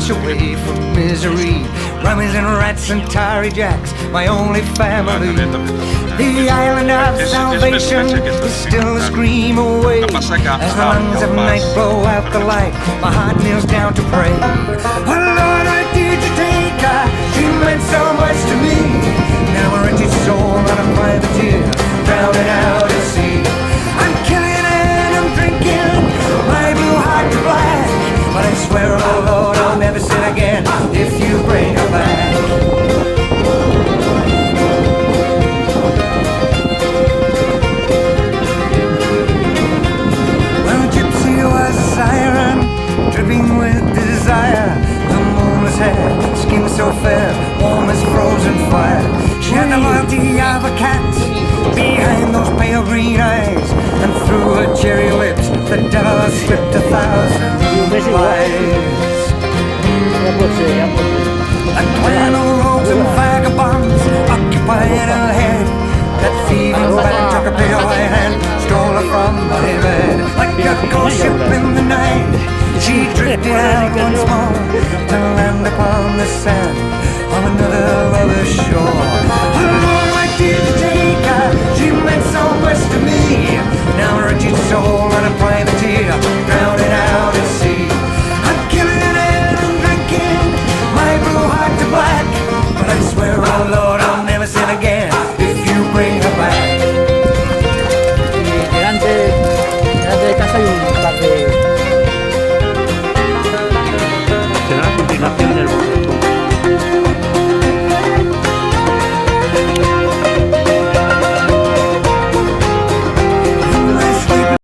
Away from misery, rummies and rats and tarry jacks, my only family. The island of salvation is still a scream away. As the lungs of night blow out the light, my heart kneels down to pray. Oh Lord, why did you take her? She meant so much to me. Now a wretched soul on a private tear, drowning out at sea. I'm killing and I'm drinking my blue heart to black, but I swear, oh Lord, I'll never sin again if you bring her back. Well, Gypsy was a siren, dripping with desire. The moonless hair, skin so fair, warm as frozen fire. She had the loyalty of a cat behind those pale green eyes, and through her cherry lips the devil slipped 1,000 lies. A clan of rogues and vagabonds occupied her head. That thieving band took her pale white hand, stole her from my bed. Like a ghost ship in the night, she drifted out once more to land upon the sand of another lover's shore.